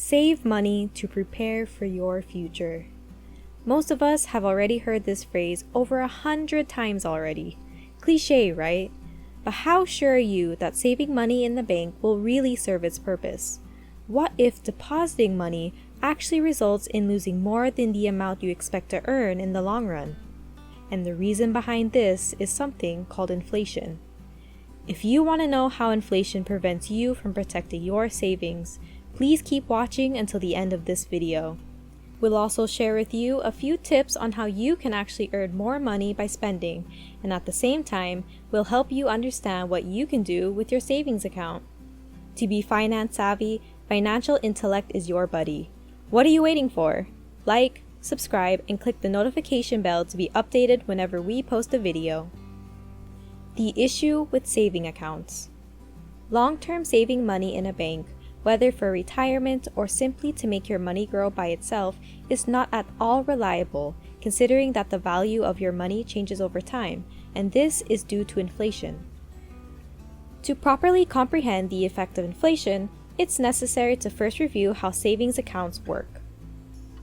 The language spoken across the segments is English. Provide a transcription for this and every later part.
Save money to prepare for your future. Most of us have already heard this phrase over 100 times already. Cliché, right? But how sure are you that saving money in the bank will really serve its purpose? What if depositing money actually results in losing more than the amount you expect to earn in the long run? And the reason behind this is something called inflation. If you want to know how inflation prevents you from protecting your savings, please keep watching until the end of this video. We'll also share with you a few tips on how you can actually earn more money by spending, and at the same time, we'll help you understand what you can do with your savings account. To be finance savvy, financial intellect is your buddy. What are you waiting for? Like, subscribe, and click the notification bell to be updated whenever we post a video. The issue with saving accounts. Long-term saving money in a bank, whether for retirement or simply to make your money grow by itself, is not at all reliable, considering that the value of your money changes over time, and this is due to inflation. To properly comprehend the effect of inflation, it's necessary to first review how savings accounts work.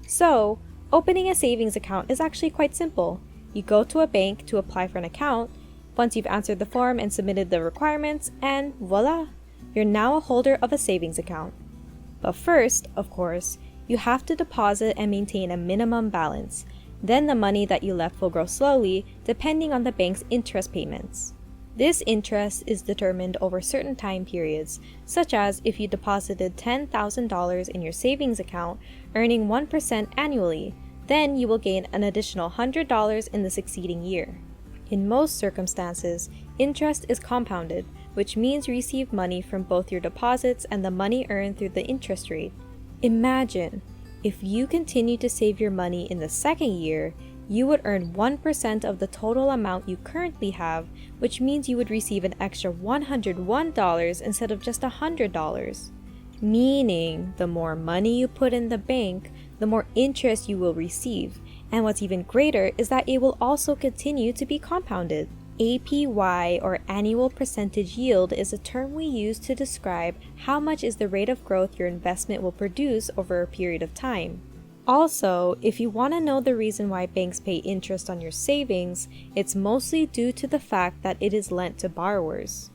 So, opening a savings account is actually quite simple. You go to a bank to apply for an account. Once you've answered the form and submitted the requirements, and voila! You're now a holder of a savings account. But first, of course, you have to deposit and maintain a minimum balance. Then the money that you left will grow slowly depending on the bank's interest payments. This interest is determined over certain time periods, such as if you deposited $10,000 in your savings account, earning 1% annually, then you will gain an additional $100 in the succeeding year. In most circumstances, interest is compounded, which means you receive money from both your deposits and the money earned through the interest rate. Imagine, if you continue to save your money in the second year, you would earn 1% of the total amount you currently have, which means you would receive an extra $101 instead of just $100. Meaning, the more money you put in the bank, the more interest you will receive. And what's even greater is that it will also continue to be compounded. APY, or annual percentage yield, is a term we use to describe how much is the rate of growth your investment will produce over a period of time. Also, if you want to know the reason why banks pay interest on your savings, it's mostly due to the fact that it is lent to borrowers.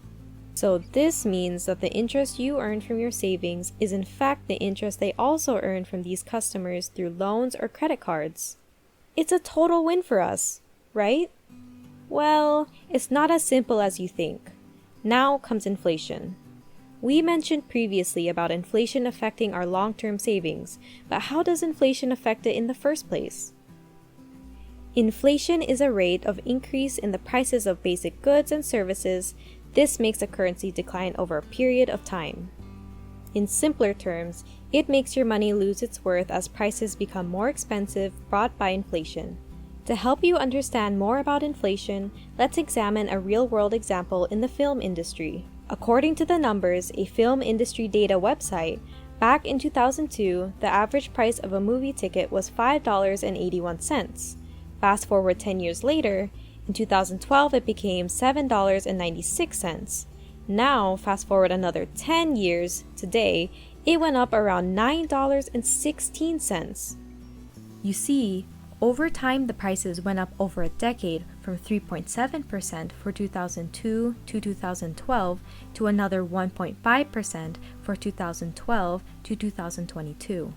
So this means that the interest you earn from your savings is in fact the interest they also earn from these customers through loans or credit cards. It's a total win for us, right? Well, it's not as simple as you think. Now comes inflation. We mentioned previously about inflation affecting our long-term savings, but how does inflation affect it in the first place? Inflation is a rate of increase in the prices of basic goods and services. This makes a currency decline over a period of time. In simpler terms, it makes your money lose its worth as prices become more expensive brought by inflation. To help you understand more about inflation, let's examine a real-world example in the film industry. According to the numbers, a film industry data website, back in 2002, the average price of a movie ticket was $5.81. Fast forward 10 years later, in 2012 it became $7.96. Now, fast forward another 10 years, today, it went up around $9.16. You see, over time, the prices went up over a decade from 3.7% for 2002 to 2012 to another 1.5% for 2012 to 2022.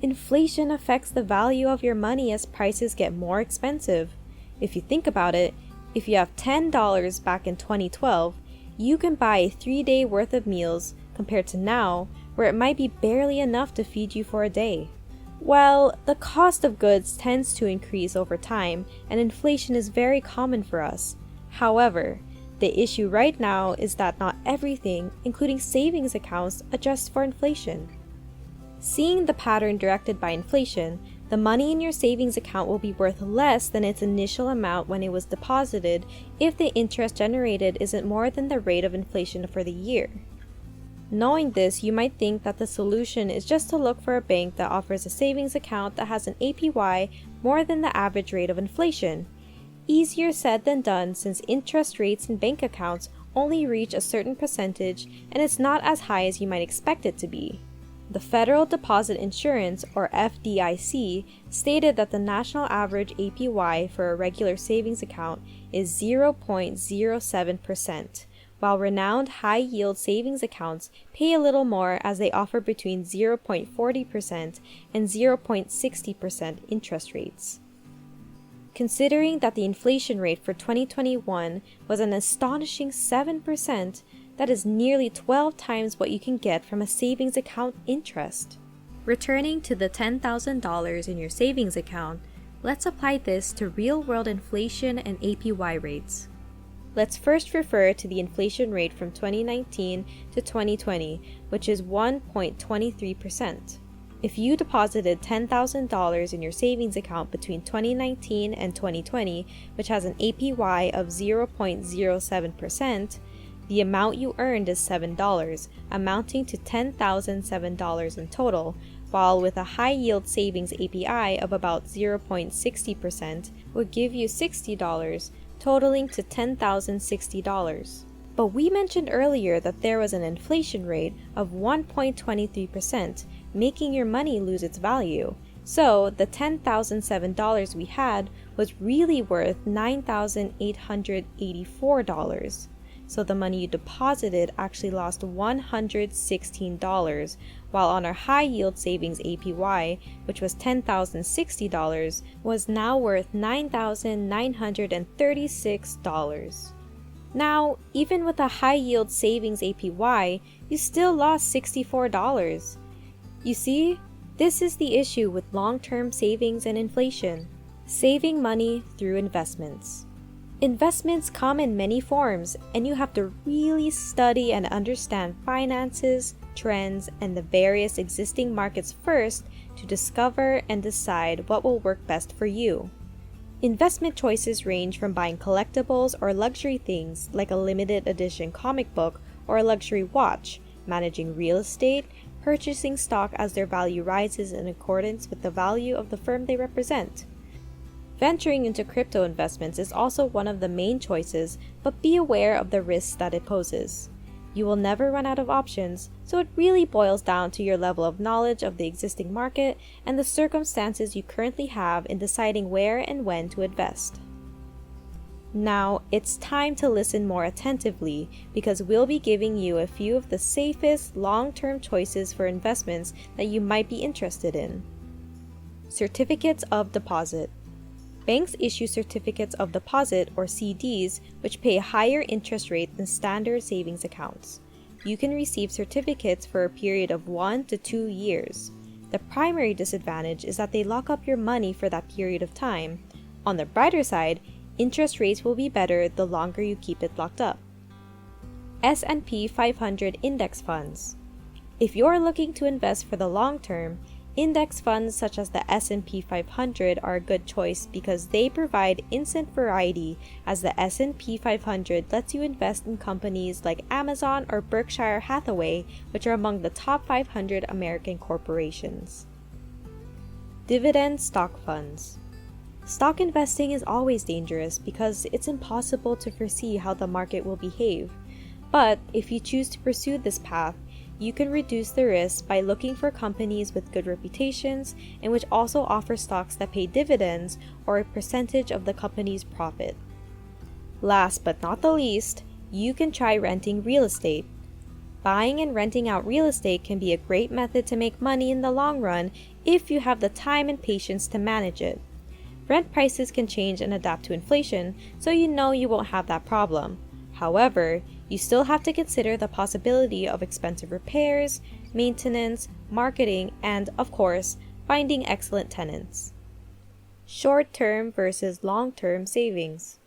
Inflation affects the value of your money as prices get more expensive. If you think about it, if you have $10 back in 2012, you can buy a 3-day worth of meals compared to now, where it might be barely enough to feed you for a day. Well, the cost of goods tends to increase over time, and inflation is very common for us. However, the issue right now is that not everything, including savings accounts, adjusts for inflation. Seeing the pattern directed by inflation, the money in your savings account will be worth less than its initial amount when it was deposited if the interest generated isn't more than the rate of inflation for the year. Knowing this, you might think that the solution is just to look for a bank that offers a savings account that has an APY more than the average rate of inflation. Easier said than done, since interest rates in bank accounts only reach a certain percentage and it's not as high as you might expect it to be. The Federal Deposit Insurance, or FDIC, stated that the national average APY for a regular savings account is 0.07%, while renowned high-yield savings accounts pay a little more as they offer between 0.40% and 0.60% interest rates. Considering that the inflation rate for 2021 was an astonishing 7%, that is nearly 12 times what you can get from a savings account interest. Returning to the $10,000 in your savings account, let's apply this to real-world inflation and APY rates. Let's first refer to the inflation rate from 2019 to 2020, which is 1.23%. If you deposited $10,000 in your savings account between 2019 and 2020, which has an APY of 0.07%, the amount you earned is $7, amounting to $10,007 in total, while with a high-yield savings APY of about 0.60% would give you $60, totaling to $10,060. But we mentioned earlier that there was an inflation rate of 1.23%, making your money lose its value. So the $10,007 we had was really worth $9,884. So the money you deposited actually lost $116, while on our high-yield savings APY, which was $10,060, was now worth $9,936. Now, even with a high-yield savings APY, you still lost $64. You see, this is the issue with long-term savings and inflation. Saving money through investments. Investments come in many forms, and you have to really study and understand finances, trends, and the various existing markets first to discover and decide what will work best for you. Investment choices range from buying collectibles or luxury things like a limited edition comic book or a luxury watch, managing real estate, purchasing stock as their value rises in accordance with the value of the firm they represent. Venturing into crypto investments is also one of the main choices, but be aware of the risks that it poses. You will never run out of options, so it really boils down to your level of knowledge of the existing market and the circumstances you currently have in deciding where and when to invest. Now, it's time to listen more attentively because we'll be giving you a few of the safest long-term choices for investments that you might be interested in. Certificates of deposit. Banks issue certificates of deposit, or CDs, which pay a higher interest rate than standard savings accounts. You can receive certificates for a period of 1 to 2 years. The primary disadvantage is that they lock up your money for that period of time. On the brighter side, interest rates will be better the longer you keep it locked up. S&P 500 Index Funds. If you're looking to invest for the long term, index funds such as the S&P 500 are a good choice because they provide instant variety, as the S&P 500 lets you invest in companies like Amazon or Berkshire Hathaway, which are among the top 500 American corporations. Dividend stock funds. Stock investing is always dangerous because it's impossible to foresee how the market will behave. But if you choose to pursue this path, you can reduce the risk by looking for companies with good reputations and which also offer stocks that pay dividends or a percentage of the company's profit. Last but not the least, you can try renting real estate. Buying and renting out real estate can be a great method to make money in the long run if you have the time and patience to manage it. Rent prices can change and adapt to inflation, so you know you won't have that problem. However, you still have to consider the possibility of expensive repairs, maintenance, marketing, and, of course, finding excellent tenants. Short-term versus long-term savings.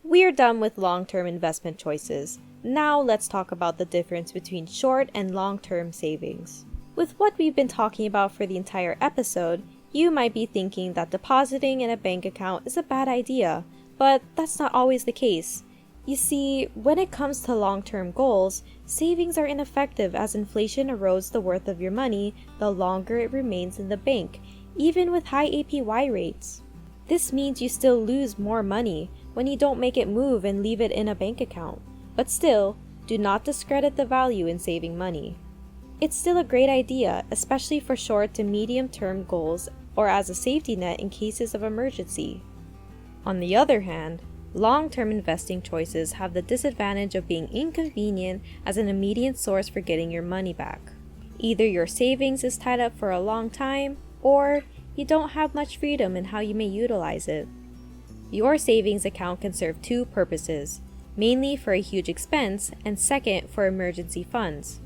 We're done with long-term investment choices. Now let's talk about the difference between short and long-term savings. With what we've been talking about for the entire episode, you might be thinking that depositing in a bank account is a bad idea, but that's not always the case. You see, when it comes to long-term goals, savings are ineffective as inflation erodes the worth of your money the longer it remains in the bank, even with high APY rates. This means you still lose more money when you don't make it move and leave it in a bank account. But still, do not discredit the value in saving money. It's still a great idea, especially for short to medium-term goals or as a safety net in cases of emergency. On the other hand, long-term investing choices have the disadvantage of being inconvenient as an immediate source for getting your money back. Either your savings is tied up for a long time, or you don't have much freedom in how you may utilize it. Your savings account can serve two purposes, mainly for a huge expense and second for emergency funds.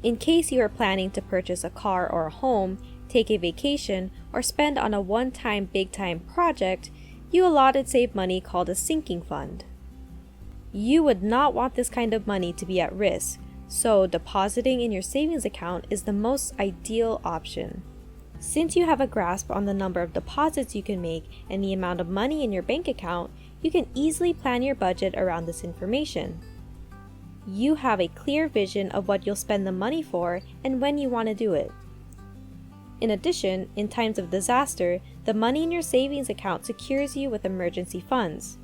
In case you are planning to purchase a car or a home, take a vacation, or spend on a one-time big-time project, you allotted saved money called a sinking fund. You would not want this kind of money to be at risk, so depositing in your savings account is the most ideal option. Since you have a grasp on the number of deposits you can make and the amount of money in your bank account, you can easily plan your budget around this information. You have a clear vision of what you'll spend the money for and when you want to do it. In addition, in times of disaster, the money in your savings account secures you with emergency funds.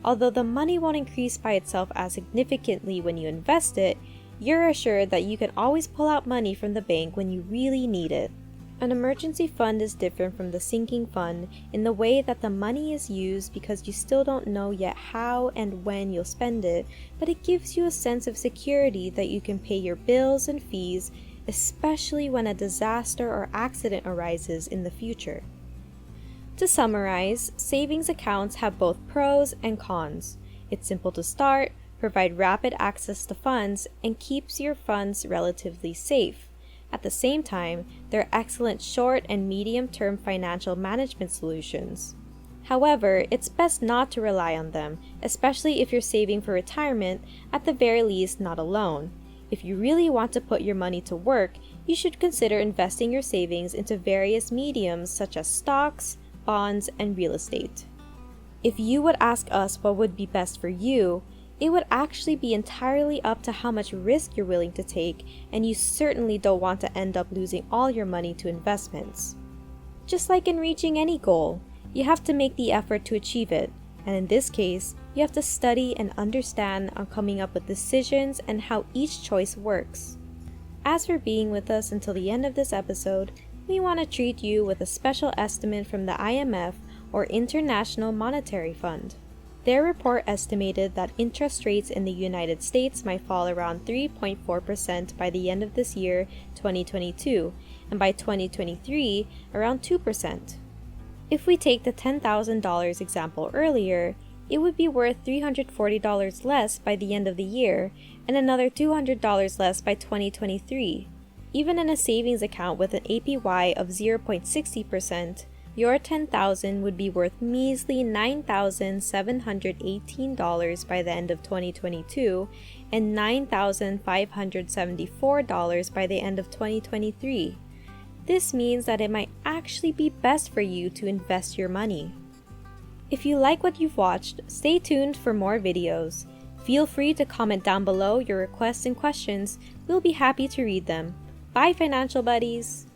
Although the money won't increase by itself as significantly when you invest it, you're assured that you can always pull out money from the bank when you really need it. An emergency fund is different from the sinking fund in the way that the money is used because you still don't know yet how and when you'll spend it, but it gives you a sense of security that you can pay your bills and fees, especially when a disaster or accident arises in the future. To summarize, savings accounts have both pros and cons. It's simple to start, provide rapid access to funds, and keeps your funds relatively safe. At the same time, they're excellent short and medium-term financial management solutions. However, it's best not to rely on them, especially if you're saving for retirement, at the very least not alone. If you really want to put your money to work, you should consider investing your savings into various mediums such as stocks, bonds, and real estate. If you would ask us what would be best for you, it would actually be entirely up to how much risk you're willing to take, and you certainly don't want to end up losing all your money to investments. Just like in reaching any goal, you have to make the effort to achieve it, and in this case, you have to study and understand on coming up with decisions and how each choice works. As for being with us until the end of this episode, we want to treat you with a special estimate from the IMF, or International Monetary Fund. Their report estimated that interest rates in the United States might fall around 3.4% by the end of this year, 2022, and by 2023, around 2%. If we take the $10,000 example earlier, it would be worth $340 less by the end of the year, and another $200 less by 2023. Even in a savings account with an APY of 0.60%, your $10,000 would be worth measly $9,718 by the end of 2022 and $9,574 by the end of 2023. This means that it might actually be best for you to invest your money. If you like what you've watched, stay tuned for more videos. Feel free to comment down below your requests and questions. We'll be happy to read them. Bye, financial buddies!